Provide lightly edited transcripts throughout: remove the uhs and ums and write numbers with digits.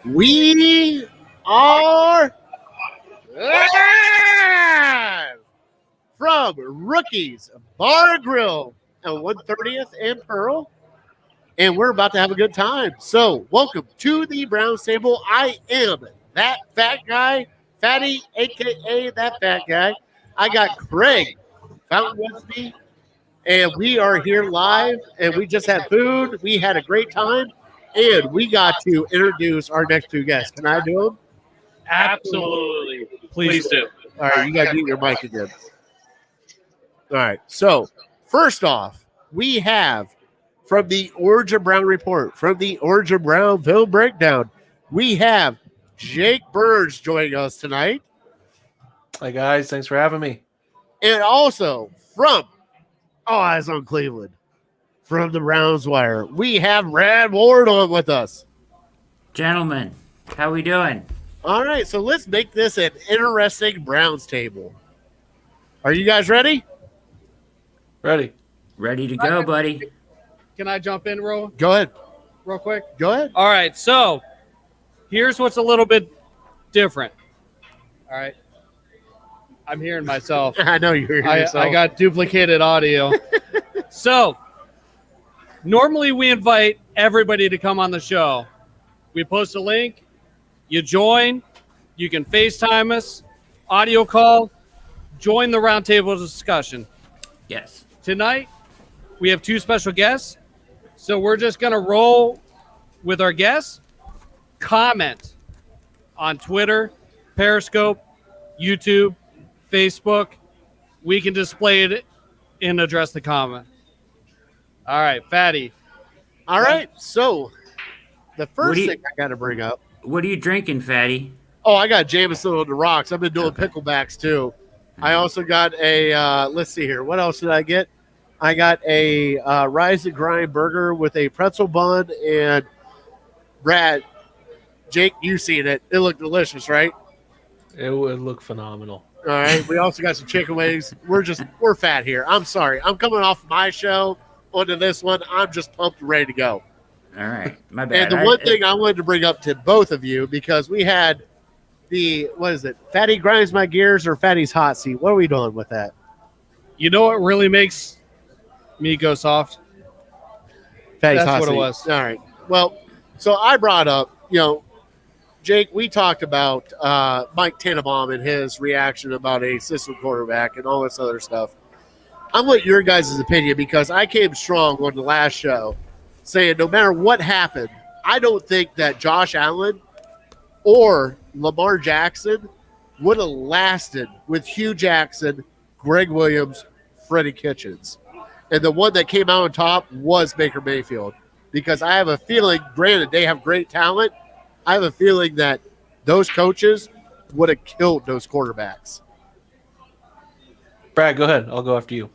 We are live from Rookies Bar and Grill at 130th and Pearl, and we're about to have a good time. So, welcome to the Brownswire. I am that fat guy, Fatty, aka that fat guy. I got Craig Fountain with me, and we are here live. And we just had food. We had a great time. And we got to introduce our next two guests. Can I do them? Absolutely. Please do. All right, you got to mute your mic again. All right, so first off, we have from the Orange and Brown Report, from the Orange and Brown Film Breakdown, we have Jake Burns joining us tonight. Hi, guys. Thanks for having me. And also from Eyes on Cleveland, from the Brownswire, we have Brad Ward on with us. Gentlemen, how we doing? All right, so let's make this an interesting Browns table. Are you guys ready? Ready. Ready to go, buddy. Can I jump in real Go ahead. quick? Go ahead. All right, so here's what's a little bit different. All right. I'm hearing myself. I know you're hearing yourself. I got duplicated audio. So normally we invite everybody to come on the show. We post a link. You join. You can FaceTime us, audio call, join the roundtable discussion. Yes. Tonight, we have two special guests. So we're just going to roll with our guests. Comment on Twitter, Periscope, YouTube, Facebook. We can display it and address the comment. All right, Fatty. All right, so the first thing I got to bring up. What are you drinking, Fatty? Oh, I got Jameson on the rocks. I've been doing picklebacks too. I also got a, let's see here. What else did I get? I got a Rise and Grind burger with a pretzel bun. And Brad, Jake, you seen it. It looked delicious, right? It would look phenomenal. All right. We also got some chicken wings. We're fat here. I'm sorry. I'm coming off my show onto this one. I'm just pumped and ready to go. All right. My bad. And the one thing I wanted to bring up to both of you, because we had what is it? Fatty grinds my gears or Fatty's hot seat? What are we doing with that? You know what really makes me go soft? Fatty's That's hot what seat. it was. All right. Well, so I brought up, Jake, we talked about Mike Tannenbaum and his reaction about a system quarterback and all this other stuff. I want your guys' opinion because I came strong on the last show saying no matter what happened, I don't think that Josh Allen or Lamar Jackson would have lasted with Hugh Jackson, Greg Williams, Freddie Kitchens. And the one that came out on top was Baker Mayfield because I have a feeling, granted, they have great talent, I have a feeling that those coaches would have killed those quarterbacks. Brad, go ahead. I'll go after you.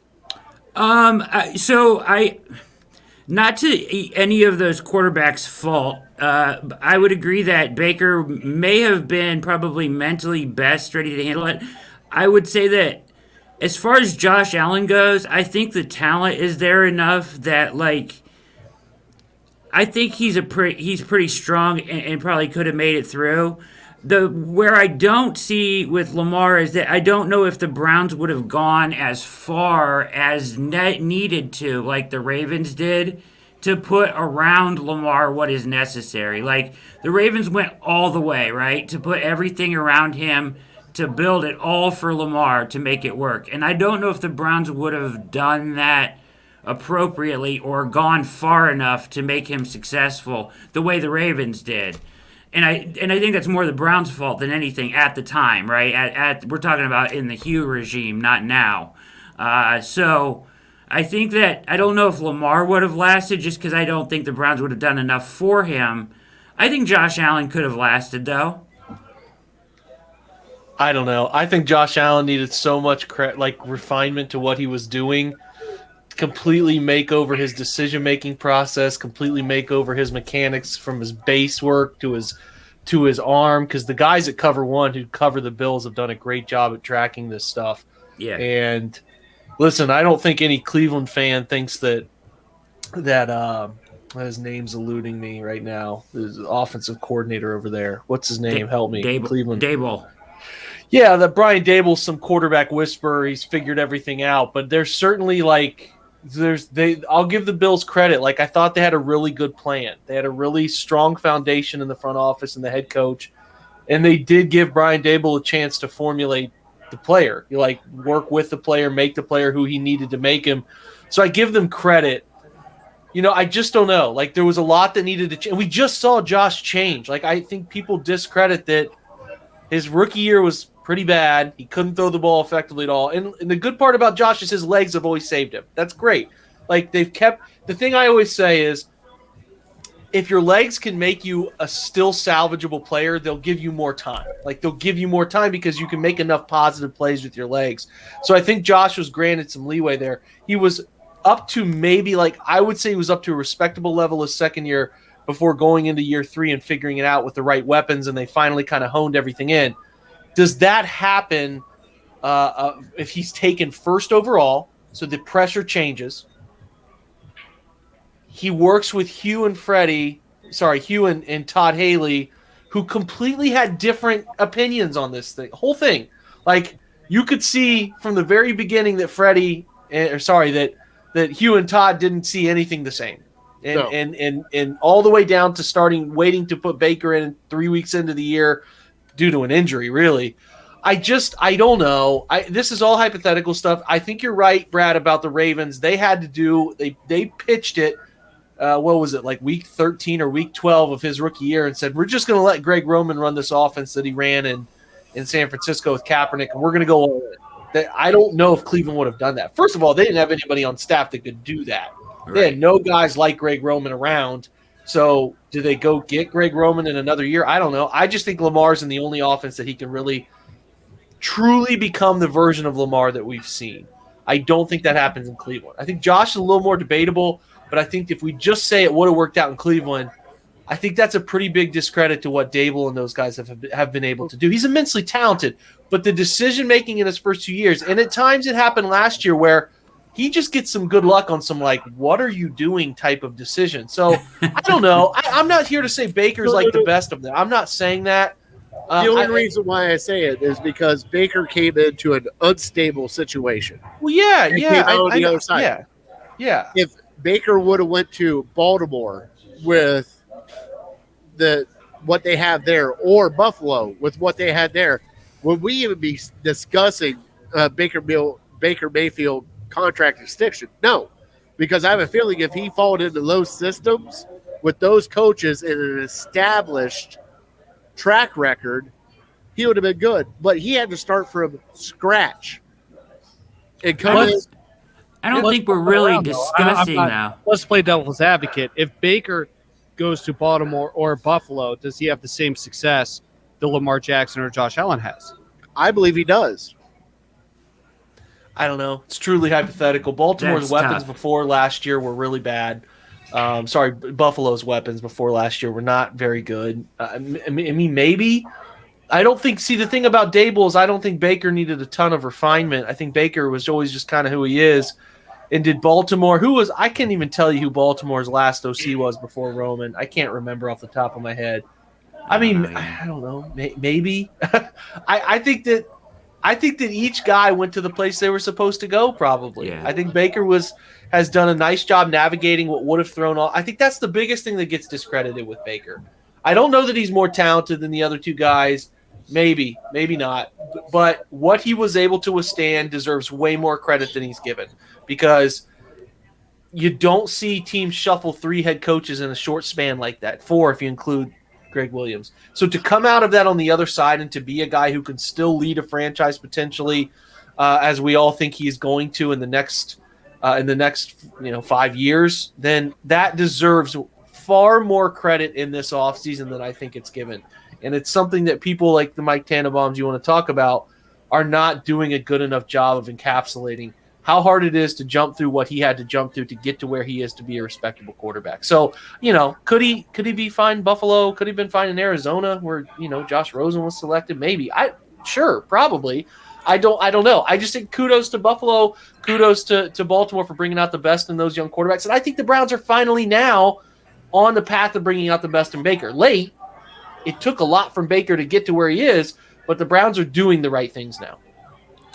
Not to any of those quarterbacks' fault, I would agree that Baker may have been probably mentally best ready to handle it. I would say that as far as Josh Allen goes, I think the talent is there enough that, I think he's pretty strong and probably could have made it through. Where I don't see with Lamar is that I don't know if the Browns would have gone as far as needed to, like the Ravens did, to put around Lamar what is necessary. Like the Ravens went all the way, right, to put everything around him to build it all for Lamar to make it work. And I don't know if the Browns would have done that appropriately or gone far enough to make him successful the way the Ravens did. And I think that's more the Browns' fault than anything at the time, right? We're talking about in the Hugh regime, not now. So I think that I don't know if Lamar would have lasted just because I don't think the Browns would have done enough for him. I think Josh Allen could have lasted, though. I don't know. I think Josh Allen needed so much refinement to what he was doing, completely make over his decision-making process, completely make over his mechanics from his base work to his arm, because the guys at Cover One who cover the Bills have done a great job at tracking this stuff. Yeah. And listen, I don't think any Cleveland fan thinks that His name's eluding me right now. There's an offensive coordinator over there. What's his name? Help me. Cleveland. Dable. Yeah, that Brian Dable's some quarterback whisperer. He's figured everything out, but there's certainly I'll give the Bills credit. Like, I thought they had a really good plan. They had a really strong foundation in the front office and the head coach, and they did give Brian Dable a chance to formulate the player. You work with the player, make the player who he needed to make him. So I give them credit. I just don't know. There was a lot that needed to change. We just saw Josh change. I think people discredit that his rookie year was pretty bad. He couldn't throw the ball effectively at all. And the good part about Josh is his legs have always saved him. That's great. They've kept – the thing I always say is if your legs can make you a still salvageable player, they'll give you more time. They'll give you more time because you can make enough positive plays with your legs. So I think Josh was granted some leeway there. He was up to maybe I would say he was up to a respectable level his second year before going into year 3 and figuring it out with the right weapons, and they finally kind of honed everything in. Does that happen if he's taken first overall, so the pressure changes? He works with Hugh and Todd Haley, who completely had different opinions on this whole thing. You could see from the very beginning that that Hugh and Todd didn't see anything the same. And all the way down to waiting to put Baker in 3 weeks into the year due to an injury, really. I don't know. This is all hypothetical stuff. I think you're right, Brad, about the Ravens. They pitched it, what was it, week 13 or week 12 of his rookie year and said, we're just going to let Greg Roman run this offense that he ran in San Francisco with Kaepernick, and we're going to go all in. I don't know if Cleveland would have done that. First of all, they didn't have anybody on staff that could do that. Right. They had no guys like Greg Roman around. So do they go get Greg Roman in another year? I don't know. I just think Lamar's in the only offense that he can really truly become the version of Lamar that we've seen. I don't think that happens in Cleveland. I think Josh is a little more debatable, but I think if we just say it would have worked out in Cleveland, I think that's a pretty big discredit to what Dable and those guys have been able to do. He's immensely talented, but the decision-making in his first 2 years, and at times it happened last year where he just gets some good luck on some, what are you doing type of decision. So, I don't know. I'm not here to say Baker's the best of them. I'm not saying that. The only reason why I say it is because Baker came into an unstable situation. Well, yeah. On the other side. Yeah. If Baker would have went to Baltimore with what they have there, or Buffalo with what they had there, would we even be discussing Baker Mayfield contract extension? No, because I have a feeling if he followed into those systems with those coaches and an established track record, he would have been good. But he had to start from scratch and come in. I don't think we're really discussing now. Let's play devil's advocate. If Baker goes to Baltimore or Buffalo, does he have the same success that Lamar Jackson or Josh Allen has? I believe he does. I don't know. It's truly hypothetical. Baltimore's That's weapons tough. before last year were really bad. Buffalo's weapons before last year were not very good. I mean, maybe. I don't think – see, the thing about Dable is I don't think Baker needed a ton of refinement. I think Baker was always just kind of who he is. And did Baltimore – I can't even tell you who Baltimore's last OC was before Roman. I can't remember off the top of my head. I don't know. Maybe. I think that each guy went to the place they were supposed to go, probably. Yeah. I think Baker has done a nice job navigating what would have thrown off. I think that's the biggest thing that gets discredited with Baker. I don't know that he's more talented than the other two guys. Maybe not. But what he was able to withstand deserves way more credit than he's given, because you don't see teams shuffle 3 head coaches in a short span like that, 4 if you include Greg Williams. So to come out of that on the other side and to be a guy who can still lead a franchise potentially, as we all think he's going to in the next 5 years, then that deserves far more credit in this offseason than I think it's given. And it's something that people like the Mike Tannenbaums you want to talk about are not doing a good enough job of encapsulating how hard it is to jump through what he had to jump through to get to where he is to be a respectable quarterback. So, could he be fine in Buffalo? Could he have been fine in Arizona where, Josh Rosen was selected? Maybe. Sure, probably. I don't know. I just think kudos to Buffalo, kudos to Baltimore for bringing out the best in those young quarterbacks. And I think the Browns are finally now on the path of bringing out the best in Baker. Late, it took a lot from Baker to get to where he is, but the Browns are doing the right things now.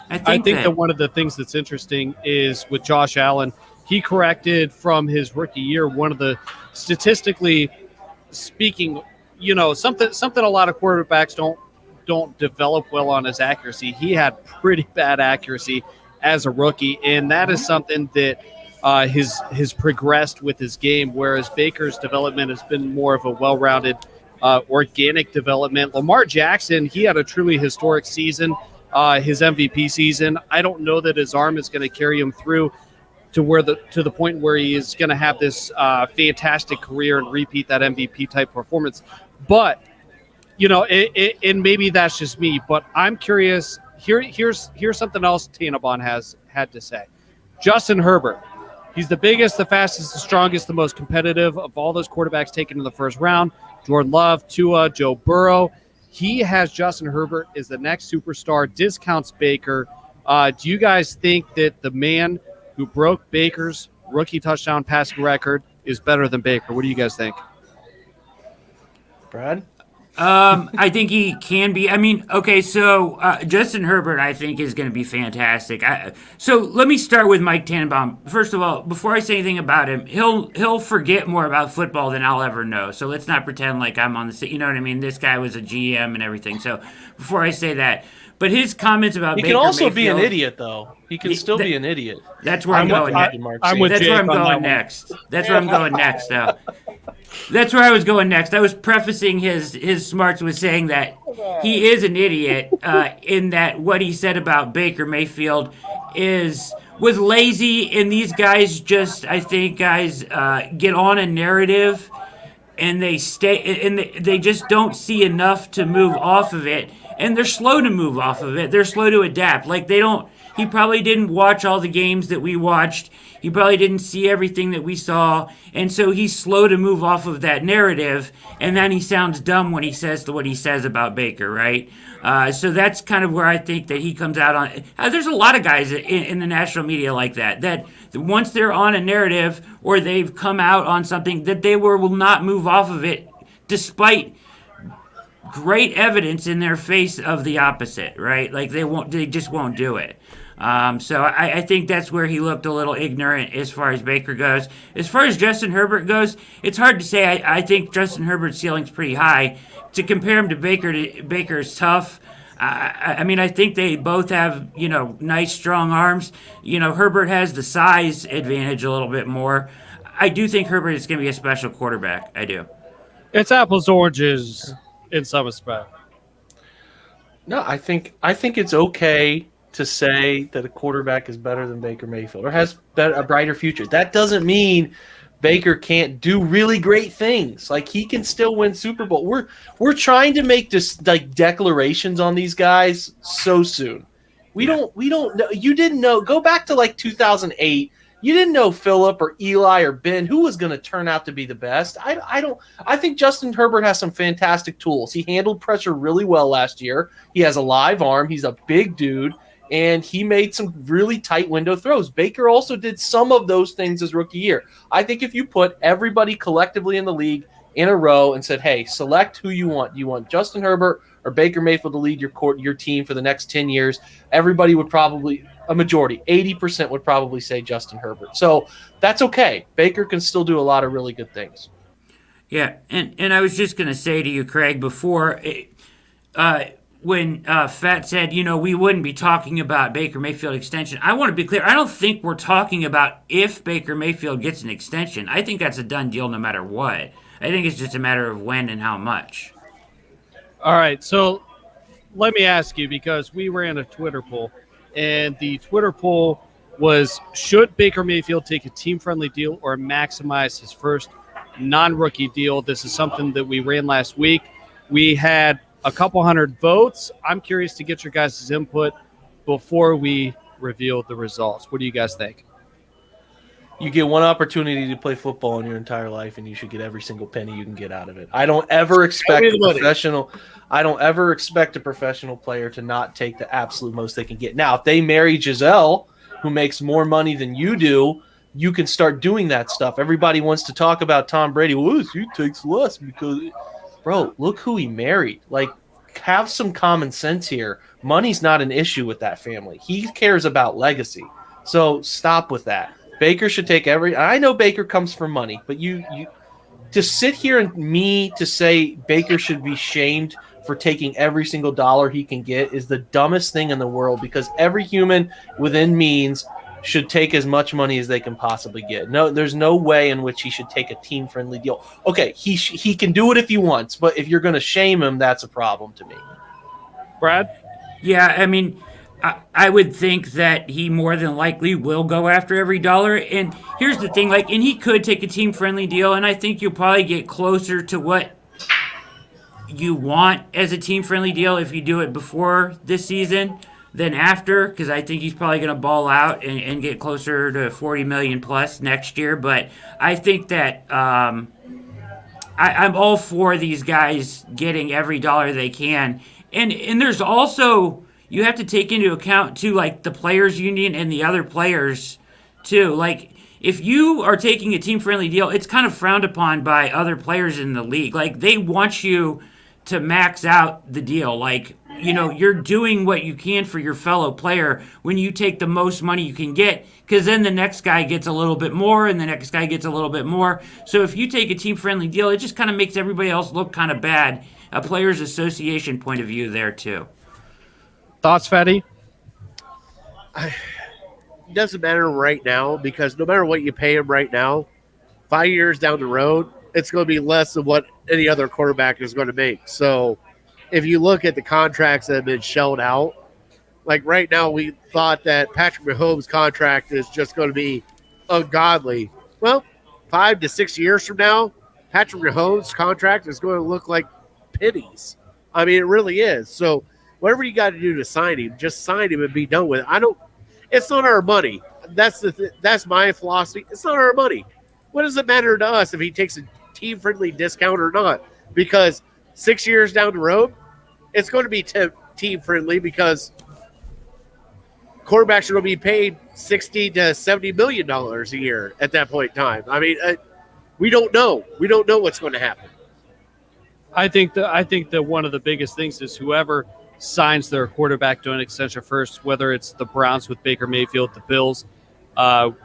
I think that one of the things that's interesting is with Josh Allen, he corrected from his rookie year one of the, statistically speaking, something a lot of quarterbacks don't develop well on his accuracy. He had pretty bad accuracy as a rookie, and that is something that has progressed with his game, whereas Baker's development has been more of a well-rounded organic development. Lamar Jackson, he had a truly historic season, his MVP season. I don't know that his arm is going to carry him through to the point where he is going to have this fantastic career and repeat that MVP type performance. But and maybe that's just me, but I'm curious. Here's something else Tannenbaum has had to say. Justin Herbert, he's the biggest, the fastest, the strongest, the most competitive of all those quarterbacks taken in the first round. Jordan Love, Tua, Joe Burrow. He has Justin Herbert as the next superstar, discounts Baker. Do you guys think that the man who broke Baker's rookie touchdown passing record is better than Baker? What do you guys think? Brad? I think he can be. I mean, okay, so Justin Herbert, I think, is going to be fantastic. So let me start with Mike Tannenbaum. First of all, before I say anything about him, he'll forget more about football than I'll ever know. So let's not pretend like I'm on the, you know what I mean? This guy was a GM and everything. So before I say that, but his comments about he Baker can also Mayfield, be an idiot, though. He can still be an idiot. That's where I'm going. I'm with That's Jake where I'm on that going one. next. That's where I'm going next. Now. That's where I was going next. I was prefacing his smarts with saying that he is an idiot in that what he said about Baker Mayfield was lazy, and these guys just, I think, get on a narrative and they stay and they just don't see enough to move off of it, and they're slow to move off of it. They're slow to adapt. Like he probably didn't watch all the games that we watched. He probably didn't see everything that we saw, and so he's slow to move off of that narrative, and then he sounds dumb when he says what he says about Baker, right? So that's kind of where I think that he comes out on. There's a lot of guys in the national media like that once they're on a narrative or they've come out on something, that they will not move off of it despite great evidence in their face of the opposite, right? Like they just won't do it. So I think that's where he looked a little ignorant as far as Baker goes. As far as Justin Herbert goes, it's hard to say. I think Justin Herbert's ceiling's pretty high. To compare him to Baker is tough. I mean, I think they both have, nice, strong arms. Herbert has the size advantage a little bit more. I do think Herbert is going to be a special quarterback. I do. It's apples to oranges in some respect. No, I think it's okay to say that a quarterback is better than Baker Mayfield or has a brighter future. That doesn't mean Baker can't do really great things. Like, he can still win Super Bowl. We're trying to make this like declarations on these guys so soon. We don't know. You didn't know. Go back to like 2008. You didn't know Phillip or Eli or Ben who was going to turn out to be the best. I think Justin Herbert has some fantastic tools. He handled pressure really well last year. He has a live arm. He's a big dude. And he made some really tight window throws. Baker also did some of those things his rookie year. I think if you put everybody collectively in the league in a row and said, hey, select who you want. You want Justin Herbert or Baker Mayfield to lead your team for the next 10 years? Everybody would probably, a majority, 80% would probably say Justin Herbert. So that's okay. Baker can still do a lot of really good things. Yeah, and I was just going to say to you, Craig, before when Fat said, we wouldn't be talking about Baker Mayfield extension, I want to be clear. I don't think we're talking about if Baker Mayfield gets an extension. I think that's a done deal no matter what. I think it's just a matter of when and how much. All right, so let me ask you, because we ran a Twitter poll, and the Twitter poll was, should Baker Mayfield take a team-friendly deal or maximize his first non-rookie deal? This is something that we ran last week. We had a couple hundred votes. I'm curious to get your guys' input before we reveal the results. What do you guys think? You get one opportunity to play football in your entire life, and you should get every single penny you can get out of it. I don't ever expect a professional player to not take the absolute most they can get. Now, if they marry Giselle, who makes more money than you do, you can start doing that stuff. Everybody wants to talk about Tom Brady. Well, he takes less because, bro, look who he married. Like, have some common sense here. Money's not an issue with that family. He cares about legacy. So stop with that. Baker should take I know Baker comes from money, but you to sit here and to say Baker should be shamed for taking every single dollar he can get is the dumbest thing in the world, because every human within means should take as much money as they can possibly get. No, there's no way in which he should take a team-friendly deal. Okay, he can do it if he wants, but if you're going to shame him, that's a problem to me. Brad? Yeah, I mean, I would think that he more than likely will go after every dollar. And here's the thing, and he could take a team-friendly deal, and I think you'll probably get closer to what you want as a team-friendly deal if you do it before this season than after, because I think he's probably going to ball out and get closer to 40 million plus next year. But I think that I'm all for these guys getting every dollar they can. And there's also, you have to take into account too, the players union and the other players too. If you are taking a team-friendly deal, it's kind of frowned upon by other players in the league. They want you to max out the deal. You're doing what you can for your fellow player when you take the most money you can get, because then the next guy gets a little bit more and the next guy gets a little bit more. So if you take a team-friendly deal, it just kind of makes everybody else look kind of bad. A players' association point of view there too. Thoughts, Fetty? It doesn't matter right now, because no matter what you pay him right now, 5 years down the road, it's going to be less than what any other quarterback is going to make. So if you look at the contracts that have been shelled out, right now we thought that Patrick Mahomes' contract is just going to be ungodly. Well, 5 to 6 years from now, Patrick Mahomes' contract is going to look like pennies. I mean, it really is. So whatever you got to do to sign him, just sign him and be done with it. It's not our money. That's my philosophy. It's not our money. What does it matter to us if he takes a team-friendly discount or not? Because 6 years down the road, it's going to be team-friendly, because quarterbacks are going to be paid $60 to $70 million a year at that point in time. I mean, we don't know. We don't know what's going to happen. I think that one of the biggest things is whoever signs their quarterback to an extension first, whether it's the Browns with Baker Mayfield, the Bills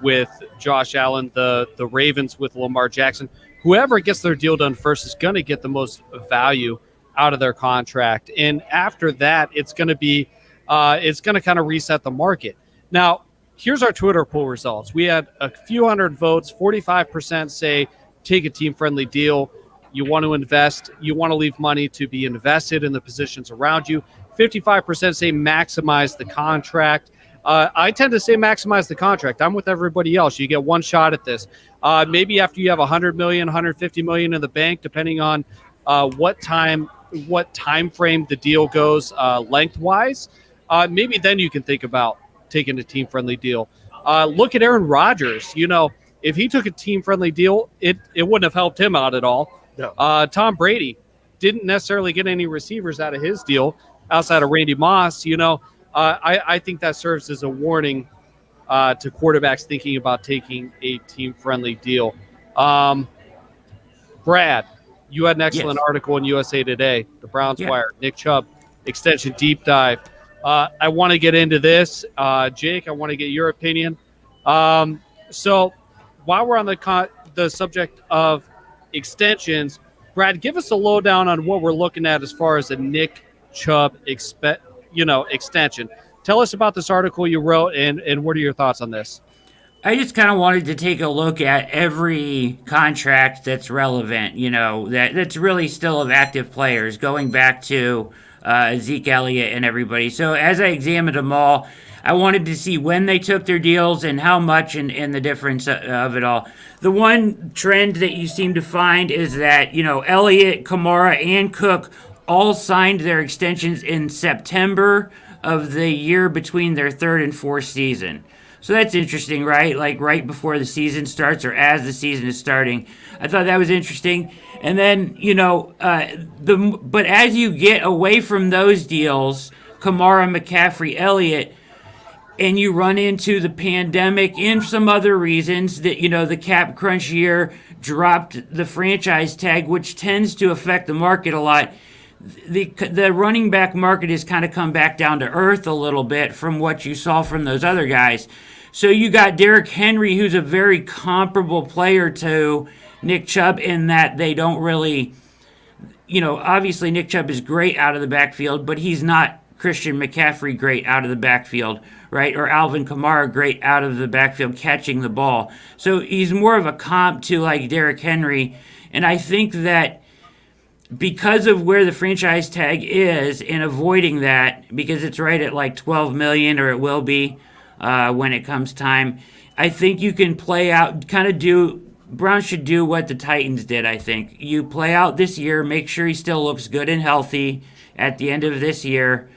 with Josh Allen, the Ravens with Lamar Jackson, whoever gets their deal done first is going to get the most value out of their contract. And after that, it's going to kind of reset the market. Now, here's our Twitter poll results. We had a few hundred votes. 45% say take a team-friendly deal. You want to invest. You want to leave money to be invested in the positions around you. 55% say maximize the contract. I tend to say maximize the contract. I'm with everybody else. You get one shot at this. Maybe after you have 100 million, 150 million in the bank, depending on what time frame the deal goes lengthwise, maybe then you can think about taking a team-friendly deal. Look at Aaron Rodgers. If he took a team-friendly deal, it wouldn't have helped him out at all. No. Tom Brady didn't necessarily get any receivers out of his deal outside of Randy Moss. I think that serves as a warning to quarterbacks thinking about taking a team-friendly deal. Brad, you had an excellent article in USA Today, the Brownswire, Nick Chubb, extension deep dive. I want to get into this. Jake, I want to get your opinion. So while we're on the subject of extensions, Brad, give us a lowdown on what we're looking at as far as a Nick Chubb extension. Tell us about this article you wrote, and what are your thoughts on this? I just kind of wanted to take a look at every contract that's relevant, that's really still of active players, going back to Zeke Elliott and everybody. So as I examined them all, I wanted to see when they took their deals and how much and the difference of it all. The one trend that you seem to find is that, Elliott, Kamara, and Cook all signed their extensions in September of the year between their third and fourth season. So that's interesting, right? Right before the season starts or as the season is starting. I thought that was interesting. And then, but as you get away from those deals, Kamara, McCaffrey, Elliott, and you run into the pandemic and some other reasons that, the cap crunch year dropped the franchise tag, which tends to affect the market a lot. The running back market has kind of come back down to earth a little bit from what you saw from those other guys. So you got Derrick Henry, who's a very comparable player to Nick Chubb in that they don't really, obviously Nick Chubb is great out of the backfield, but he's not Christian McCaffrey great out of the backfield, right? Or Alvin Kamara great out of the backfield catching the ball. So he's more of a comp to like Derrick Henry. And I think that because of where the franchise tag is and avoiding that, because it's right at like 12 million, or it will be when it comes time, I think you can play out, Browns should do what the Titans did, I think. You play out this year, make sure he still looks good and healthy at the end of this year,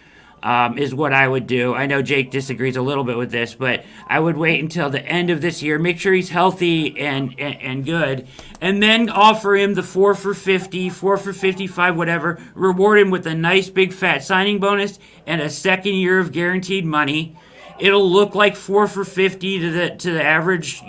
is what I would do. I know Jake disagrees a little bit with this, but I would wait until the end of this year, make sure he's healthy and good, and then offer him the 4 for 50, 4 for 55, whatever. Reward him with a nice big fat signing bonus and a second year of guaranteed money. It'll look like 4 for 50 to the average,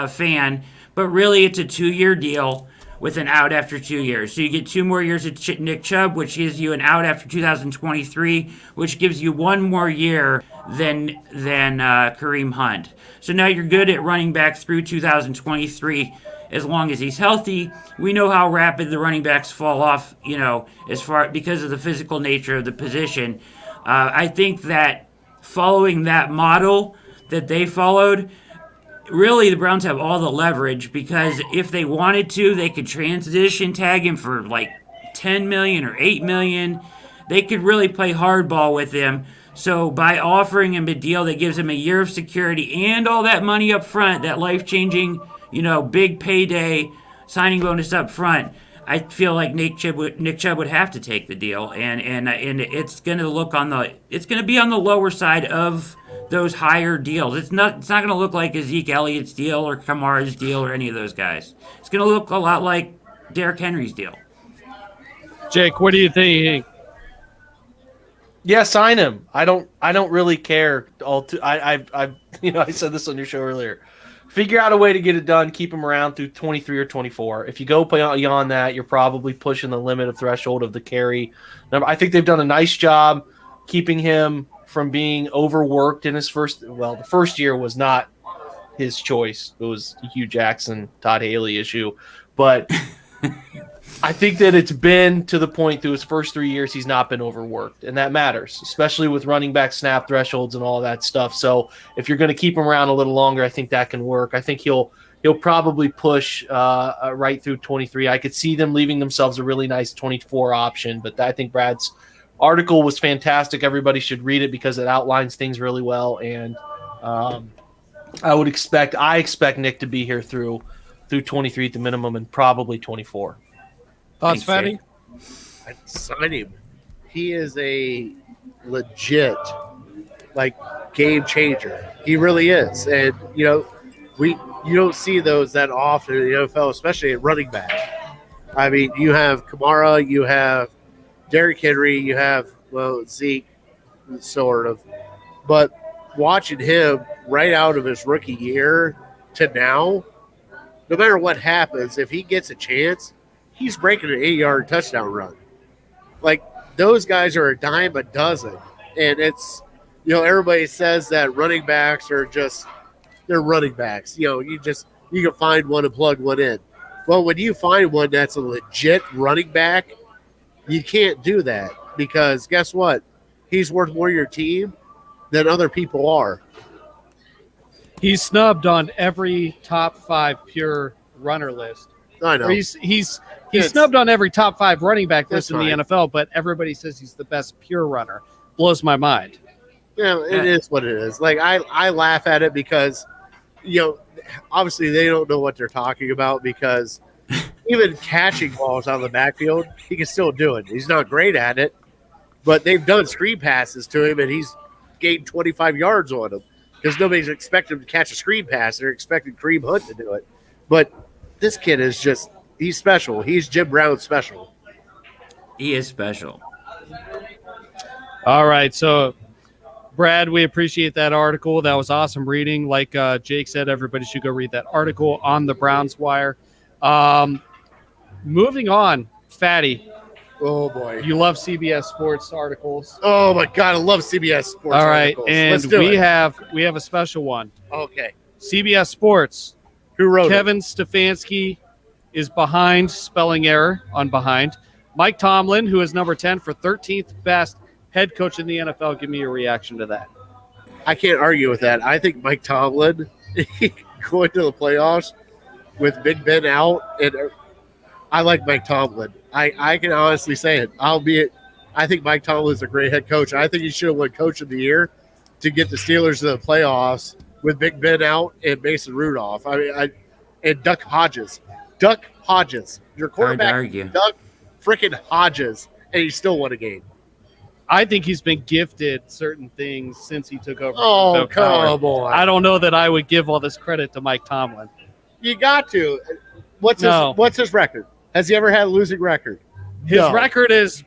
fan, but really it's a 2-year deal with an out after 2 years. So you get 2 more years of Nick Chubb, which gives you an out after 2023, which gives you 1 more year than Kareem Hunt. So now you're good at running back through 2023 as long as he's healthy. We know how rapid the running backs fall off, because of the physical nature of the position. I think that following that model that they followed, really the Browns have all the leverage, because if they wanted to, they could transition tag him for like 10 million or 8 million. They could really play hardball with him. So by offering him a deal that gives him a year of security and all that money up front, that life-changing, big payday signing bonus up front, I feel like Nick Chubb would have to take the deal, and it's going to be on the lower side of those higher deals. It's not going to look like a Zeke Elliott's deal or Kamara's deal or any of those guys. It's going to look a lot like Derrick Henry's deal. Jake, what do you think? Yeah, sign him. I don't really care. I said this on your show earlier. Figure out a way to get it done. Keep him around through 23 or 24. If you go beyond that, you're probably pushing the limit of threshold of the carry. I think they've done a nice job keeping him from being overworked in his the first year was not his choice. It was the Hugh Jackson, Todd Haley issue. But I think that it's been to the point through his first 3 years he's not been overworked, and that matters, especially with running back snap thresholds and all that stuff. So if you're going to keep him around a little longer, I think that can work. I think he'll probably push right through 23. I could see them leaving themselves a really nice 24 option, but I think Brad's article was fantastic. Everybody should read it because it outlines things really well, and I expect Nick to be here through 23 at the minimum and probably 24. Thoughts, Fatty? I'd sign him. He is a legit, game changer. He really is. And, you don't see those that often in the NFL, especially at running back. I mean, you have Kamara, you have Derrick Henry, you have, Zeke, sort of. But watching him right out of his rookie year to now, no matter what happens, if he gets a chance, he's breaking an 8-yard touchdown run. Those guys are a dime a dozen. And it's, everybody says that running backs are they're running backs. You can find one and plug one in. Well, when you find one that's a legit running back, you can't do that because guess what? He's worth more to your team than other people are. He's snubbed on every top 5 pure runner list. I know. He's snubbed on every top 5 running back list in the NFL, but everybody says he's the best pure runner. Blows my mind. Yeah, it is what it is. I laugh at it because, obviously they don't know what they're talking about because even catching balls out of the backfield, he can still do it. He's not great at it, but they've done screen passes to him, and he's gained 25 yards on him because nobody's expecting him to catch a screen pass. They're expecting Kareem Hunt to do it. But this kid is he's special. He's Jim Brown special. He is special. All right, so Brad, we appreciate that article. That was awesome reading. Like Jake said, everybody should go read that article on the Brownswire. Moving on, Fatty. Oh boy. You love CBS Sports articles. Oh my God, I love CBS Sports. All right, articles. and Let's do we it. have a special one. Okay. CBS Sports. Who wrote Kevin Stefanski is behind, spelling error on behind. Mike Tomlin, who is number 10 for 13th best head coach in the NFL. Give me your reaction to that. it? I can't argue with that. I think Mike Tomlin going to the playoffs with Big Ben out, and I like Mike Tomlin. I can honestly say it. I think Mike Tomlin is a great head coach. I think he should have won Coach of the Year to get the Steelers to the playoffs with Big Ben out and Mason Rudolph. And Duck Hodges. Duck Hodges. Your quarterback, argue. Duck freaking Hodges, and he still won a game. I think he's been gifted certain things since he took over. Oh, Bill Cowher. come on. I don't know that I would give all this credit to Mike Tomlin. You got to. What's his record? Has he ever had a losing record? His No. record is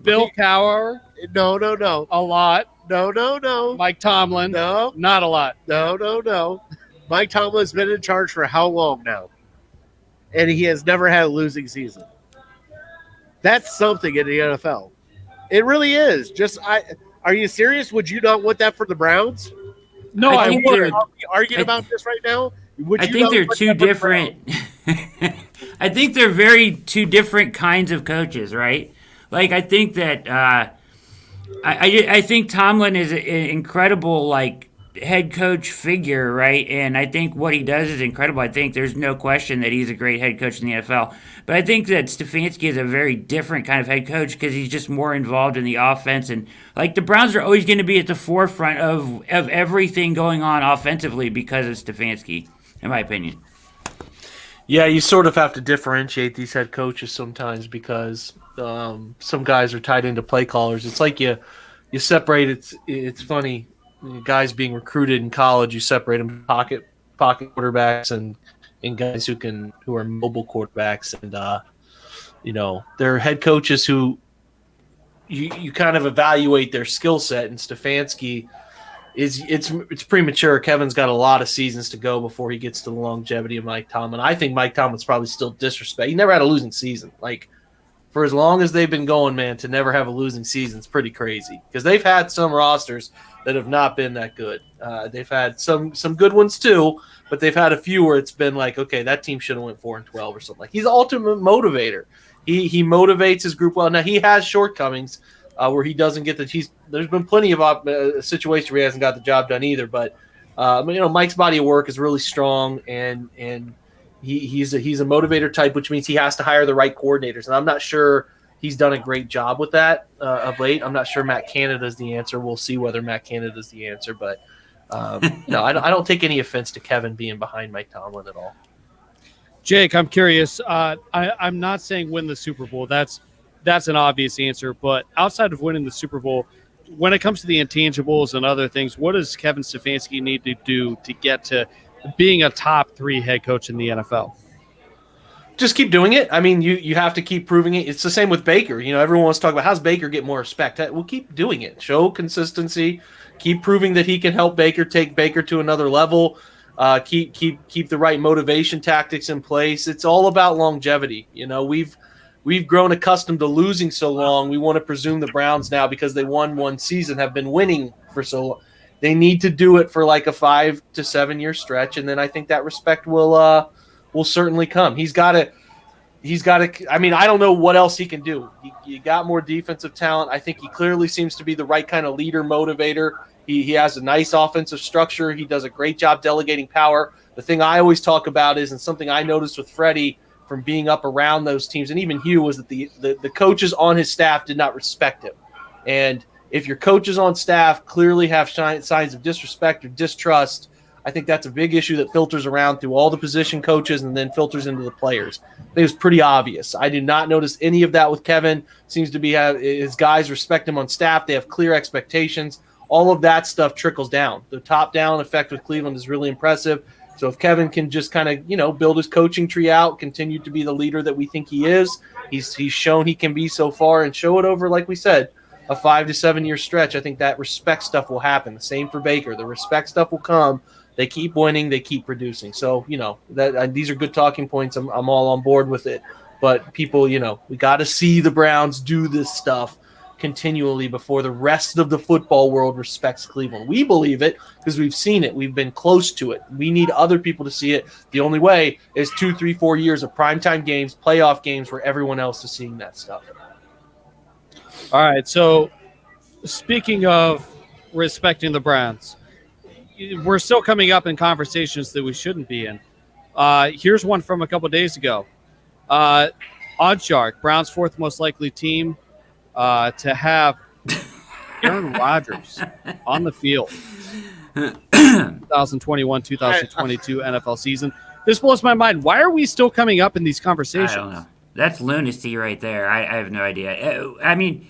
Bill Cowher, No. a lot. No. Mike Tomlin, No. not a lot. No. Mike Tomlin's been in charge for how long now? And he has never had a losing season. That's something in the NFL. It really is. Are you serious? Would you not want that for the Browns? No, I I think would. they're- Are we arguing about this right now? Would I you think not they're want two that for the different. I think they're very two different kinds of coaches, right? Like I think that I think Tomlin is an incredible head coach figure, right? And I think what he does is incredible. I think there's no question that he's a great head coach in the NFL. But I think that Stefanski is a very different kind of head coach because he's just more involved in the offense. And the Browns are always going to be at the forefront of everything going on offensively because of Stefanski, in my opinion. Yeah, you sort of have to differentiate these head coaches sometimes because some guys are tied into play callers. It's like you separate. It's funny, guys being recruited in college. You separate them pocket quarterbacks and guys who are mobile quarterbacks, and they're head coaches who you kind of evaluate their skill set. And Stefanski it's premature. Kevin's got a lot of seasons to go before he gets to the longevity of Mike Tomlin. I think Mike Tomlin's probably still disrespect. He never had a losing season. For as long as they've been going, man, to never have a losing season is pretty crazy because they've had some rosters that have not been that good. They've had some good ones too, but they've had a few where it's been okay, that team should have went 4-12 or something. He's the ultimate motivator. He motivates his group well. Now he has shortcomings where he doesn't get there's been plenty of situations where he hasn't got the job done either. But Mike's body of work is really strong, and he's a motivator type, which means he has to hire the right coordinators. And I'm not sure he's done a great job with that of late. I'm not sure Matt Canada's the answer. We'll see whether Matt Canada's the answer. But no, I don't take any offense to Kevin being behind Mike Tomlin at all. Jake, I'm curious. I'm not saying win the Super Bowl. That's an obvious answer. But outside of winning the Super Bowl, when it comes to the intangibles and other things, what does Kevin Stefanski need to do to get to being a top 3 head coach in the NFL? Just keep doing it. I mean, you have to keep proving it. It's the same with Baker. Everyone wants to talk about how's Baker get more respect. Well, keep doing it. Show consistency. Keep proving that he can help Baker take Baker to another level. Keep the right motivation tactics in place. It's all about longevity. We've grown accustomed to losing so long. We want to presume the Browns now, because they won one season, have been winning for so long. They need to do it for a 5 to 7 year stretch, and then I think that respect will certainly come. He's got to. I mean, I don't know what else he can do. You got more defensive talent. I think he clearly seems to be the right kind of leader, motivator. He has a nice offensive structure. He does a great job delegating power. The thing I always talk about is, and something I noticed with Freddie from being up around those teams, and even Hugh, was that the coaches on his staff did not respect him. And if your coaches on staff clearly have signs of disrespect or distrust, I think that's a big issue that filters around through all the position coaches and then filters into the players. I think it's pretty obvious. I did not notice any of that with Kevin. Seems to be his guys respect him on staff. They have clear expectations. All of that stuff trickles down. The top-down effect with Cleveland is really impressive. So if Kevin can just kind of, build his coaching tree out, continue to be the leader that we think he is, he's shown he can be so far, and show it over, like we said, a 5 to 7 year stretch, I think that respect stuff will happen. The same for Baker. The respect stuff will come. They keep winning. They keep producing. So, these are good talking points. I'm all on board with it. But people, we got to see the Browns do this stuff continually before the rest of the football world respects Cleveland. We believe it because we've seen it. We've been close to it. We need other people to see it. The only way is 2, 3, 4 years of primetime games, playoff games where everyone else is seeing that stuff. All right. So speaking of respecting the Browns, we're still coming up in conversations that we shouldn't be in. Here's one from a couple days ago. Oddshark, Browns' fourth most likely team to have Aaron Rodgers on the field 2021-2022 NFL season. This blows my mind. Why are we still coming up in these conversations? I don't know. That's lunacy right there. I have no idea. I mean,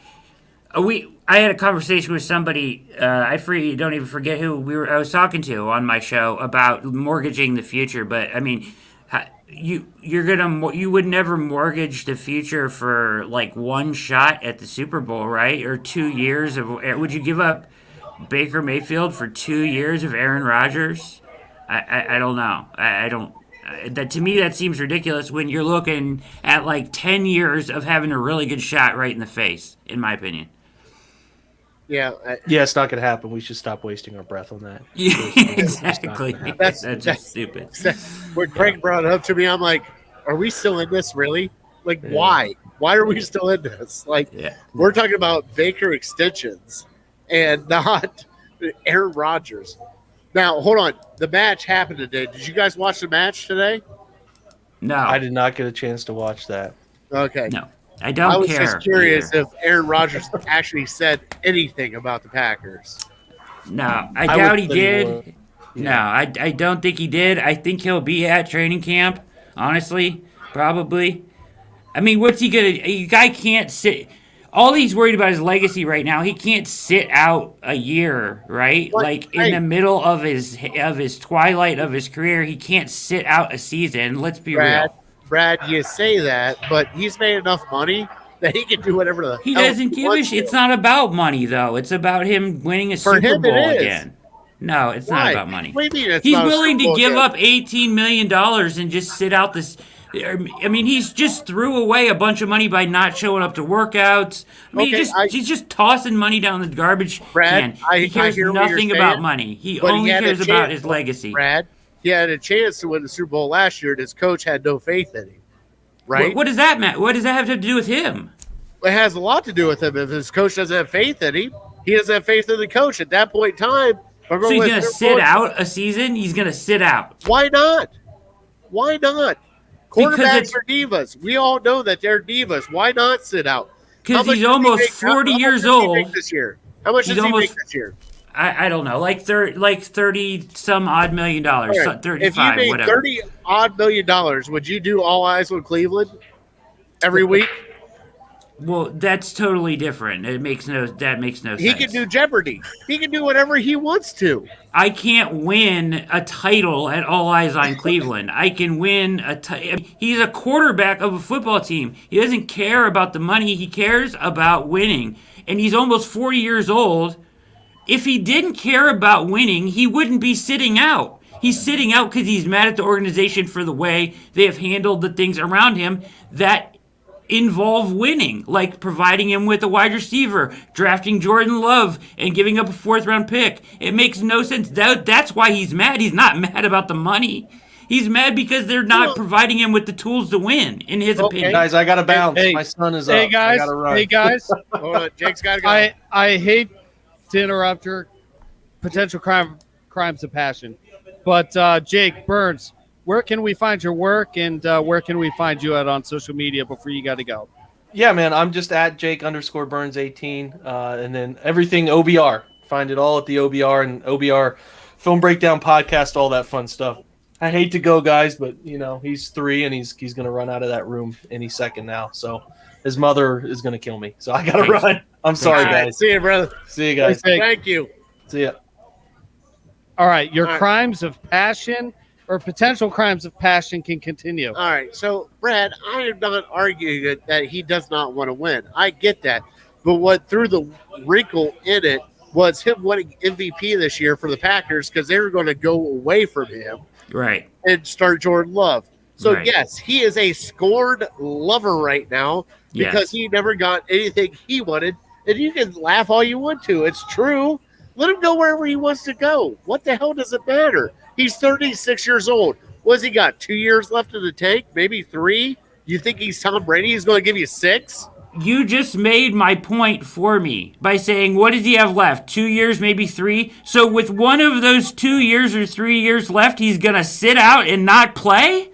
I had a conversation with somebody. Don't even forget who I was talking to on my show about mortgaging the future. But I mean, you would never mortgage the future for like one shot at the Super Bowl, right? Or 2 years of. Would you give up Baker Mayfield for 2 years of Aaron Rodgers? I don't know. I don't. That to me that seems ridiculous when you're looking at like 10 years of having a really good shot right in the face, in my opinion. Yeah, it's not going to happen. We should stop wasting our breath on that. Yeah, exactly. That's just stupid. When Craig brought it up to me, I'm like, are we still in this, really? Like, why? Why are we still in this? Like, we're talking about Baker extensions and not Aaron Rodgers. Now, hold on. The match happened today. Did you guys watch the match today? No. I did not get a chance to watch that. Okay. No. I don't care. I was just curious if Aaron Rodgers actually said anything about the Packers. No, I doubt he did. Yeah. No, I don't think he did. I think he'll be at training camp, honestly, probably. I mean, what's he going to – a guy can't sit – all he's worried about is legacy right now. He can't sit out a year, right? What? Like in the middle of his twilight of his career, he can't sit out a season. Let's be real. Brad, you say that, but he's made enough money that he can do whatever the he hell doesn't give a shit. It's not about money, though. It's about him winning a Super Bowl again. No, it's not about money. What do you mean he's willing to give up $18 million and just sit out this. I mean, he's just threw away a bunch of money by not showing up to workouts. I mean, he's just tossing money down the garbage can. He cares nothing about money. He only cares about his legacy. Brad, he had a chance to win the Super Bowl last year, and his coach had no faith in him. Right? What does that matter? What does that have to do with him? It has a lot to do with him. If his coach doesn't have faith in him, he doesn't have faith in the coach. At that point in time, so he's going to sit out a season? He's going to sit out. Why not? Why not? Quarterbacks are divas. We all know that they're divas. Why not sit out? Because he's almost 40 years old. How much does he make this year? I don't know, like 30 some odd $1 million, right. 35, if you made whatever. $30 odd million, would you do All Eyes on Cleveland every week? Well, that's totally different. That makes no sense. He can do Jeopardy. He can do whatever he wants to. I can't win a title at All Eyes on Cleveland. I can win he's a quarterback of a football team. He doesn't care about the money. He cares about winning. And he's almost 40 years old. If he didn't care about winning, he wouldn't be sitting out. He's sitting out because he's mad at the organization for the way they have handled the things around him that involve winning, like providing him with a wide receiver, drafting Jordan Love, and giving up a 4th-round pick. It makes no sense. That's why he's mad. He's not mad about the money. He's mad because they're not providing him with the tools to win, in his opinion. Guys, I got to bounce. My son is up. Hey, guys. I gotta run. Hey, guys. Hold on. Jake's got to go. I hate to interrupt your potential crimes of passion, but Jake Burns, where can we find your work, and where can we find you on social media before you got to go? Yeah, man, I'm just at Jake_Burns18, and then everything OBR. Find it all at the OBR and OBR Film Breakdown Podcast, all that fun stuff. I hate to go, guys, but he's 3 and he's going to run out of that room any second now. So his mother is going to kill me. So I got to run. I'm sorry, guys. Right, see you, brother. See you guys. Thank you. See ya. All right, your crimes of passion or potential crimes of passion can continue. All right, so Brad, I am not arguing that he does not want to win. I get that. But what threw the wrinkle in it was him winning MVP this year for the Packers because they were going to go away from him Right. and start Jordan Love. So, Right. yes, he is a scored lover right now because Yes. he never got anything he wanted. And you can laugh all you want to. It's true. Let him go wherever he wants to go. What the hell does it matter? He's 36 years old. What's he got? 2 years left in the tank? Maybe 3? You think he's Tom Brady? He's going to give you 6? You just made my point for me by saying, what does he have left? 2 years, maybe 3? So with one of those 2 years or 3 years left, he's going to sit out and not play?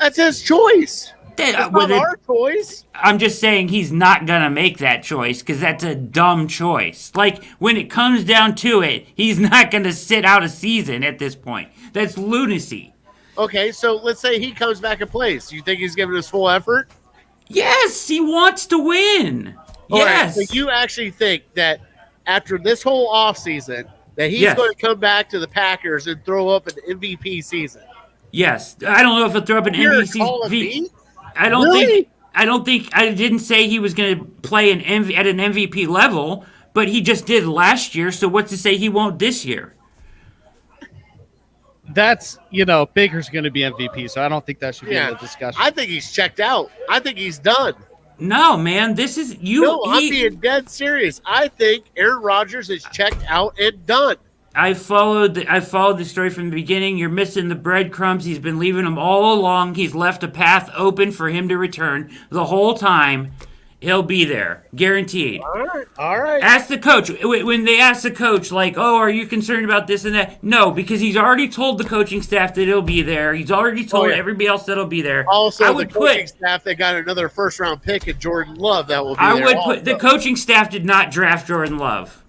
That's his choice. That, It's not our choice. I'm just saying he's not going to make that choice because that's a dumb choice. Like, when it comes down to it, he's not going to sit out a season at this point. That's lunacy. Okay, so let's say he comes back and plays. You think he's giving his full effort? Yes, he wants to win. All right, Yes. so you actually think that after this whole offseason that he's Yes. going to come back to the Packers and throw up an MVP season? Yes. I don't know if he'll throw up an You're MVP. calling me? I don't Really? think I didn't say he was going to play at an MVP level, but he just did last year, so what's to say he won't this year? That's, Baker's going to be MVP, so I don't think that should be in the discussion. I think he's checked out. I think he's done. No, man, this is you. No, I'm being dead serious. I think Aaron Rodgers is checked out and done. I followed the story from the beginning. You're missing the breadcrumbs. He's been leaving them all along. He's left a path open for him to return the whole time. He'll be there, guaranteed. All right. Ask the coach. When they ask the coach, like, oh, are you concerned about this and that? No, because he's already told the coaching staff that he'll be there. He's already told everybody else that he'll be there. Also, the coaching staff, they got another first-round pick in Jordan Love that will be there. The coaching staff did not draft Jordan Love.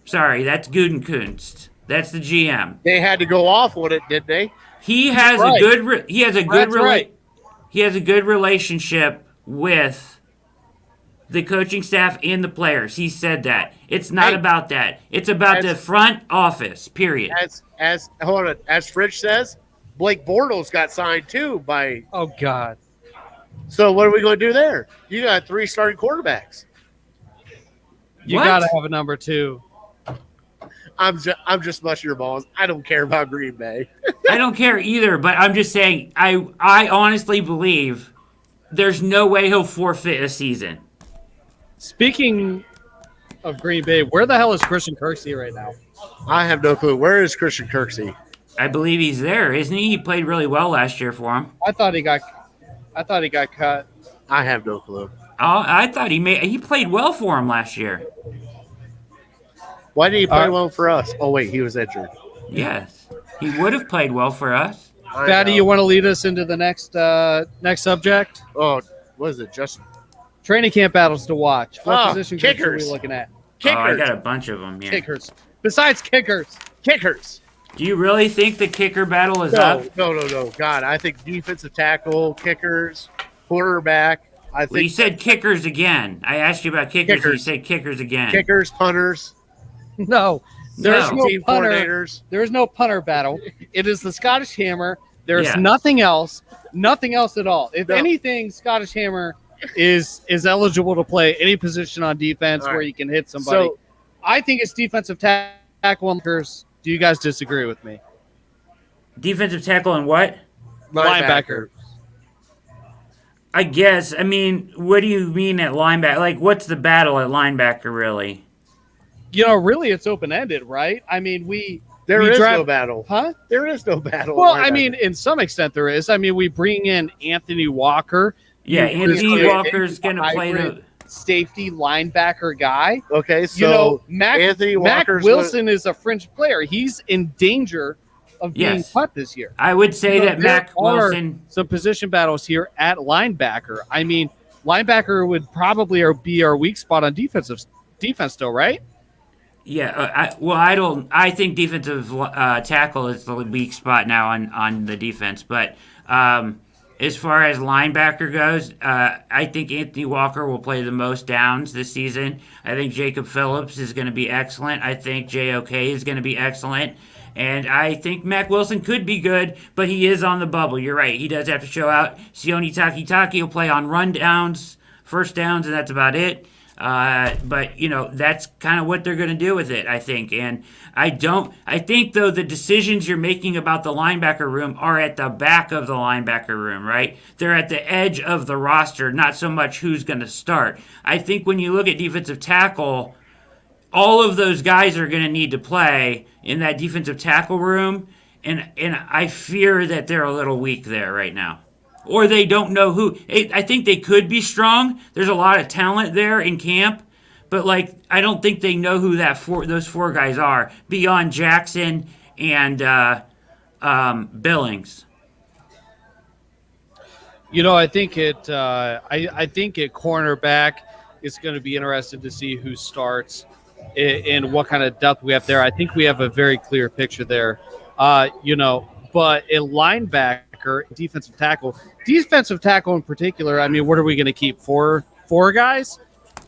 Sorry, that's Gutekunst. That's the GM. They had to go off on it, didn't they? He has a good relationship with the coaching staff and the players. He said that. It's not about that. It's about the front office, period. As Fridge says, Blake Bortles got signed too by. Oh God. So what are we going to do there? You got 3 starting quarterbacks. You got to have a number 2. I'm just mushing your balls. I don't care about Green Bay. I don't care either, but I'm just saying I honestly believe there's no way he'll forfeit a season. Speaking of Green Bay, where the hell is Christian Kirksey right now? I have no clue. Where is Christian Kirksey? I believe he's there, isn't he? He played really well last year for him. I thought he got cut. I have no clue. I thought he played well for him last year. Why did he play well for us? Oh wait, he was injured. Yes, he would have played well for us. Fatty, you want to lead us into the next subject? Oh, what is it, Justin? Training camp battles to watch. What position groups are kickers. we looking at? Kickers. I got a bunch of them. Yeah. Kickers. Besides kickers. Kickers. Do you really think the kicker battle is up? No. God, I think defensive tackle, kickers, quarterback. Well, you said kickers again. I asked you about kickers. And you said kickers again. Kickers, punters. No. There's no team punter. coordinators. There is no punter battle. It is the Scottish Hammer. There's nothing else. Nothing else at all. If anything, Scottish Hammer is eligible to play any position on defense where you can hit somebody. So, I think it's defensive tackle and kickers. Do you guys disagree with me? Defensive tackle and what? Linebacker. I guess. I mean, what do you mean at linebacker? Like, what's the battle at linebacker, really? Really, it's open-ended, right? I mean, There is no battle. Huh? There is no battle. Well, I mean, in some extent there is. I mean, we bring in Anthony Walker. Yeah, Anthony Walker's going to play the safety linebacker guy. Okay, so Mac Wilson is a fringe player. He's in danger of being cut this year. I would say that Mac Wilson. Some position battles here at linebacker. I mean, linebacker would probably be our weak spot on defense, though, right? Yeah, I think defensive tackle is the weak spot now on the defense. But as far as linebacker goes, I think Anthony Walker will play the most downs this season. I think Jacob Phillips is going to be excellent. I think JOK is going to be excellent. And I think Mac Wilson could be good, but he is on the bubble. You're right. He does have to show out. Sione Takitaki will play on rundowns, first downs, and that's about it. But that's kind of what they're going to do with it, I think. And I think though the decisions you're making about the linebacker room are at the back of the linebacker room, right? They're at the edge of the roster, not so much who's going to start. I think when you look at defensive tackle, all of those guys are going to need to play in that defensive tackle room, and I fear that they're a little weak there right now, or they don't know who. I think they could be strong. There's a lot of talent there in camp, but I don't think they know who those four guys are beyond Jackson and Billings. I think I think at cornerback, it's going to be interesting to see who starts and what kind of depth we have there. I think we have a very clear picture there, but a linebacker, defensive tackle in particular. I mean, what are we going to keep? Four guys?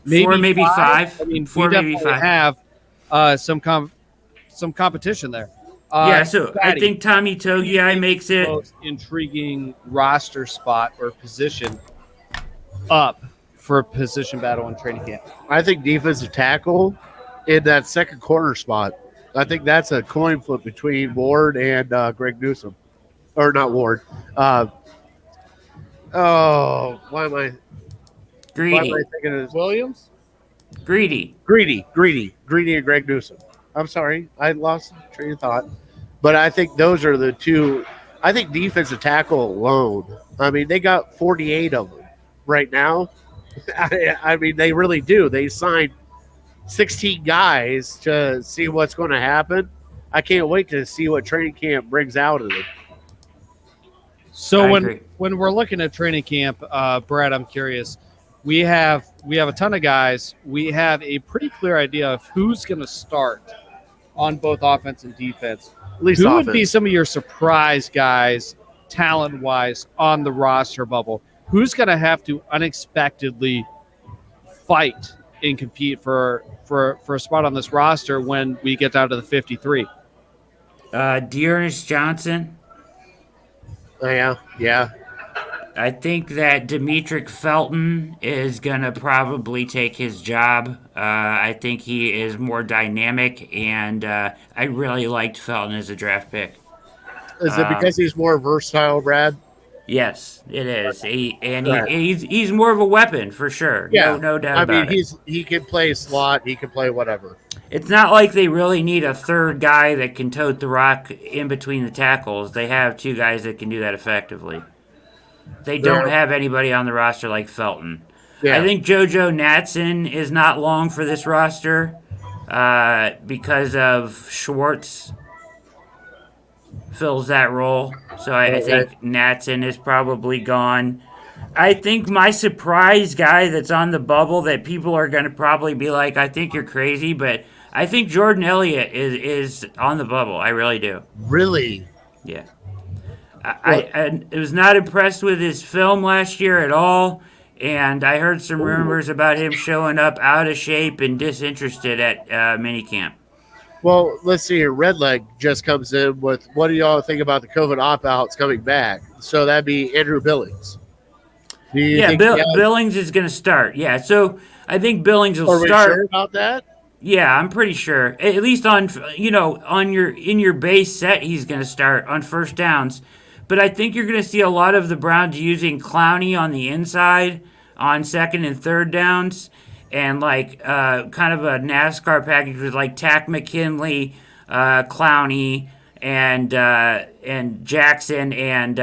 Maybe five. I mean, four, we definitely maybe five. have some competition there. So I think Tommy Togiai makes it most intriguing roster spot or position up for a position battle in training camp. I think defensive tackle in that second corner spot. I think that's a coin flip between Ward and Greg Newsom. Or not Ward. Why am I Greedy. thinking of this? Williams? Greedy. Greedy and Greg Newsom. I'm sorry. I lost train of thought. But I think those are the two. I think defensive tackle alone, I mean, they got 48 of them right now. I mean, they really do. They signed 16 guys to see what's going to happen. I can't wait to see what training camp brings out of them. So when we're looking at training camp, Brad, I'm curious. We have a ton of guys. We have a pretty clear idea of who's going to start on both offense and defense. At least who offense. would be some of your surprise guys, talent-wise, on the roster bubble? Who's going to have to unexpectedly fight and compete for a spot on this roster when we get down to the 53? Dearness Johnson. Yeah. I think that Demetric Felton is going to probably take his job. I think he is more dynamic, and I really liked Felton as a draft pick. Is it because he's more versatile, Brad? Yes, it is. He's more of a weapon for sure. Yeah, no doubt about it. He can play slot. He can play whatever. It's not like they really need a third guy that can tote the rock in between the tackles. They have two guys that can do that effectively. They don't have anybody on the roster like Felton. Yeah. I think JoJo Natson is not long for this roster because of Schwartz fills that role. So I think Natson is probably gone. I think my surprise guy that's on the bubble that people are going to probably be like, I think you're crazy, but I think Jordan Elliott is on the bubble. I really do. Really? Yeah. I was not impressed with his film last year at all, and I heard some rumors about him showing up out of shape and disinterested at minicamp. Well, let's see here. Redleg just comes in with, what do y'all think about the COVID opt-outs coming back? So that'd be Andrew Billings. Billings is going to start. Yeah, so I think Billings will start. Are we sure about that? Yeah, I'm pretty sure. At least on in your base set, he's going to start on first downs. But I think you're going to see a lot of the Browns using Clowney on the inside on second and third downs, and kind of a NASCAR package with Tack McKinley, Clowney, and Jackson, and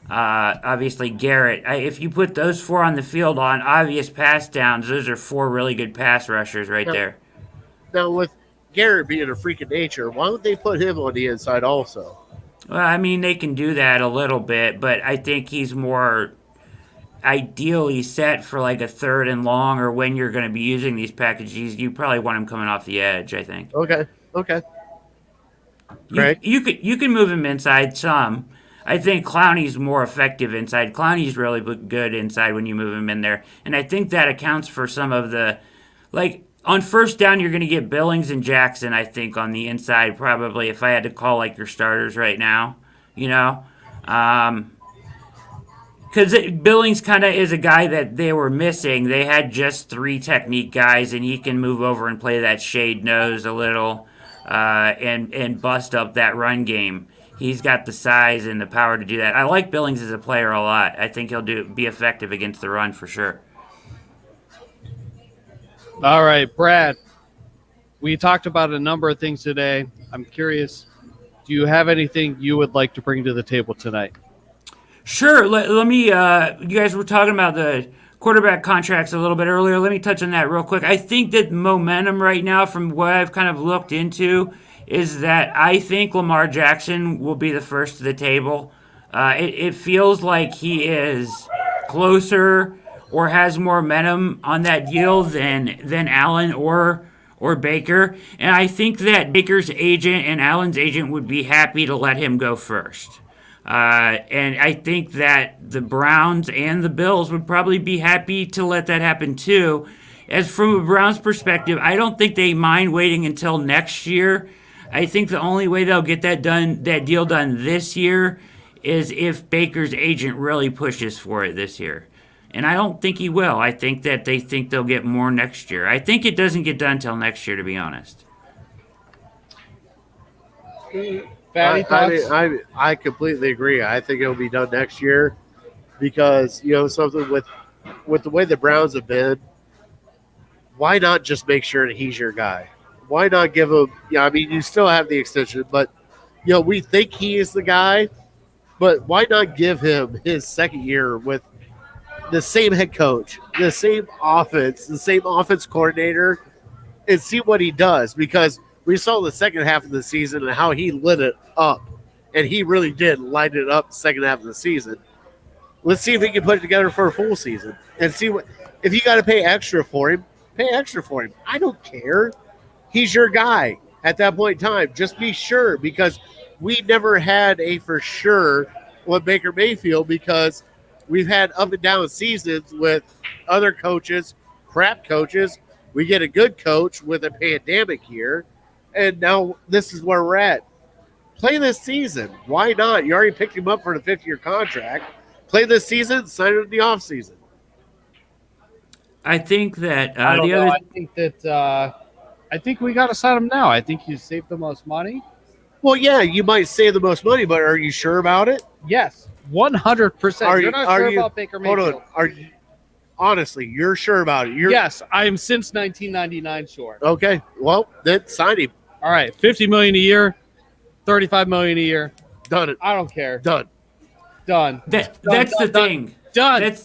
obviously Garrett. If you put those four on the field on obvious pass downs, those are four really good pass rushers there. Now, with Garrett being a freak of nature, why would they put him on the inside also? Well, I mean, they can do that a little bit, but I think he's more ideally set for a third and long, or when you're going to be using these packages. You probably want him coming off the edge, I think. Okay. Great. You can move him inside some. I think Clowney's more effective inside. Clowney's really good inside when you move him in there. And I think that accounts for some of the, on first down, you're going to get Billings and Jackson, I think, on the inside, probably, if I had to call your starters right now, because Billings kind of is a guy that they were missing. They had just 3 technique guys, and he can move over and play that shade nose a little, and bust up that run game. He's got the size and the power to do that. I like Billings as a player a lot. I think he'll be effective against the run for sure. All right, Brad. We talked about a number of things today. I'm curious, do you have anything you would like to bring to the table tonight? Sure. Let me. You guys were talking about the quarterback contracts a little bit earlier. Let me touch on that real quick. I think that momentum right now, from what I've kind of looked into, is that I think Lamar Jackson will be the first to the table. It feels like he is closer or has more momentum on that deal than Allen or Baker. And I think that Baker's agent and Allen's agent would be happy to let him go first. And I think that the Browns and the Bills would probably be happy to let that happen too. As from a Browns perspective, I don't think they mind waiting until next year. I think the only way they'll get that deal done this year, is if Baker's agent really pushes for it this year. And I don't think he will. I think that they think they'll get more next year. I think it doesn't get done till next year, to be honest. Fatty thoughts? I completely agree. I think it'll be done next year because, something with the way the Browns have been, why not just make sure that he's your guy? Why not give him – you still have the extension, but, we think he is the guy, but why not give him his second year with the same head coach, the same offense coordinator, and see what he does? Because – we saw the second half of the season and how he lit it up. And he really did light it up the second half of the season. Let's see if he can put it together for a full season. And see what if you got to pay extra for him, pay extra for him. I don't care. He's your guy at that point in time. Just be sure, because we never had a for sure with Baker Mayfield, because we've had up and down seasons with other coaches, crap coaches. We get a good coach with a pandemic year. And now this is where we're at. Play this season. Why not? You already picked him up for the 5th-year contract. Play this season, sign him in the offseason. I think that I think we got to sign him now. I think you save the most money. Well, yeah, you might save the most money, but are you sure about it? Yes, 100%. You're not sure about Baker Mayfield. Hold on. Honestly, you're sure about it? Yes, I am since 1999 sure. Okay, well, then sign him. All right, $50 million a year, $35 million a year. Done it. I don't care. Done. That's the thing. Done.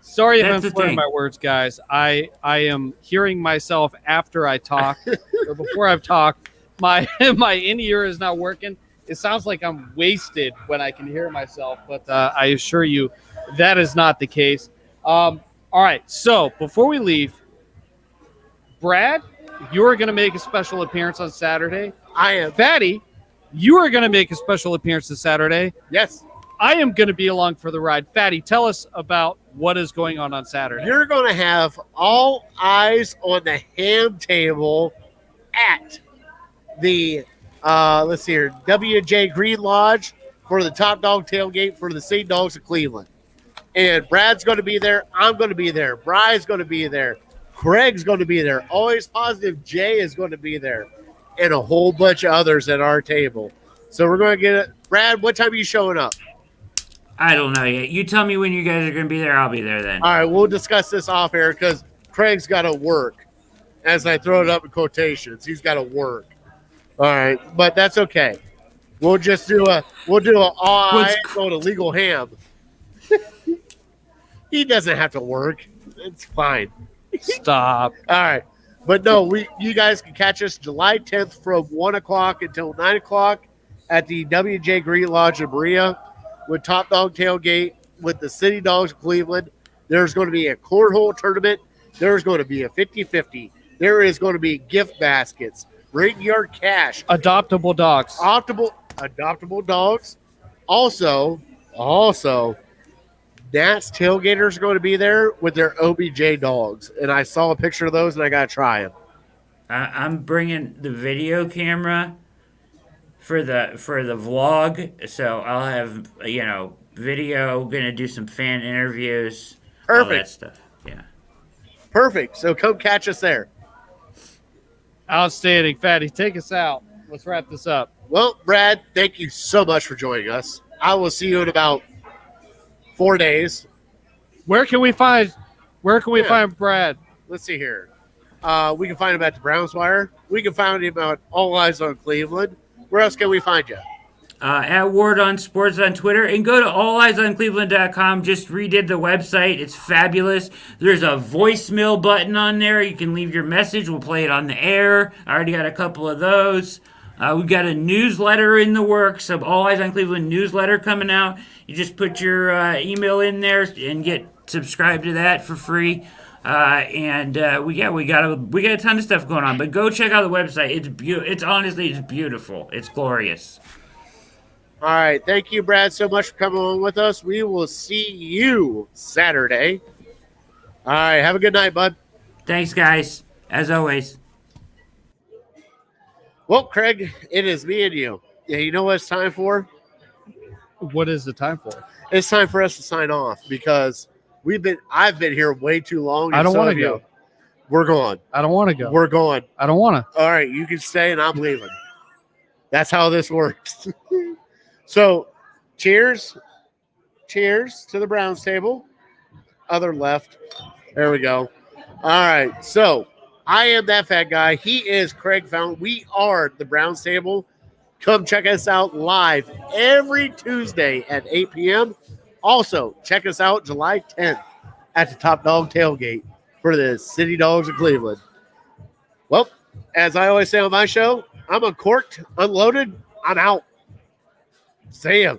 Sorry if I'm slurring thing. my words, guys. I am hearing myself after I talk or before I've talked. My in-ear is not working. It sounds like I'm wasted when I can hear myself, but I assure you that is not the case. All right, so before we leave, Brad, you are going to make a special appearance on Saturday. I am. Fatty, you are going to make a special appearance this Saturday. Yes. I am going to be along for the ride. Fatty, tell us about what is going on Saturday. You're going to have all eyes on the ham table at the, let's see here, W.J. Green Lodge for the Top Dog Tailgate for the Sea Dogs of Cleveland. And Brad's going to be there. I'm going to be there. Bry's going to be there. Craig's going to be there. Always Positive Jay is going to be there. And a whole bunch of others at our table. So we're going to get it. Brad, what time are you showing up? I don't know yet. You tell me when you guys are going to be there. I'll be there then. All right, we'll discuss this off air because Craig's got to work. As I throw it up in quotations, he's got to work. All right, but that's okay. We'll just do a all eyes on a legal ham. He doesn't have to work. It's fine. Stop. All right. But no, you guys can catch us July 10th from 1 o'clock until 9 o'clock at the W.J. Green Lodge in Berea with Top Dog Tailgate with the City Dogs of Cleveland. There's going to be a cornhole tournament. There's going to be a 50-50. There is going to be gift baskets. Bring your cash. Adoptable dogs. Adoptable dogs. Also, Nats tailgaters are going to be there with their OBJ dogs. And I saw a picture of those, and I got to try them. I'm bringing the video camera for the vlog, so I'll have video. Gonna do some fan interviews. All that Perfect. stuff. Yeah. Perfect. So come catch us there. Outstanding, Fatty. Take us out. Let's wrap this up. Well, Brad, thank you so much for joining us. I will see you in about 4 days. Where can we find Yeah. find Brad? Let's see here. We can find him at the Brownswire. We can find him at All Eyes on Cleveland. Where else can we find you? At Ward on Sports on Twitter, and go to alliesOnCleveland.com. Just redid the website. It's fabulous. There's a voicemail button on there. You can leave your message. We'll play it on the air. I already got a couple of those. We've got a newsletter in the works, of All Eyes on Cleveland newsletter coming out. You just put your email in there and get subscribed to that for free. We got a ton of stuff going on. But go check out the website. It's honestly beautiful. It's glorious. All right. Thank you, Brad, so much for coming on with us. We will see you Saturday. All right. Have a good night, bud. Thanks, guys. As always. Well, Craig, it is me and you. Yeah, you know what it's time for? What is the time for? It's time for us to sign off because I've been here way too long. I don't want wanna go. We're going. I don't want to go. We're going. I don't want to. All right, you can stay and I'm leaving. That's how this works. So, cheers. Cheers to the Browns table. Other left. There we go. All right. So, I am that fat guy. He is Craig Fountain. We are the Browns table. Come check us out live every Tuesday at 8 p.m. Also, check us out July 10th at the Top Dog Tailgate for the City Dogs of Cleveland. Well, as I always say on my show, I'm uncorked, unloaded, I'm out. See ya.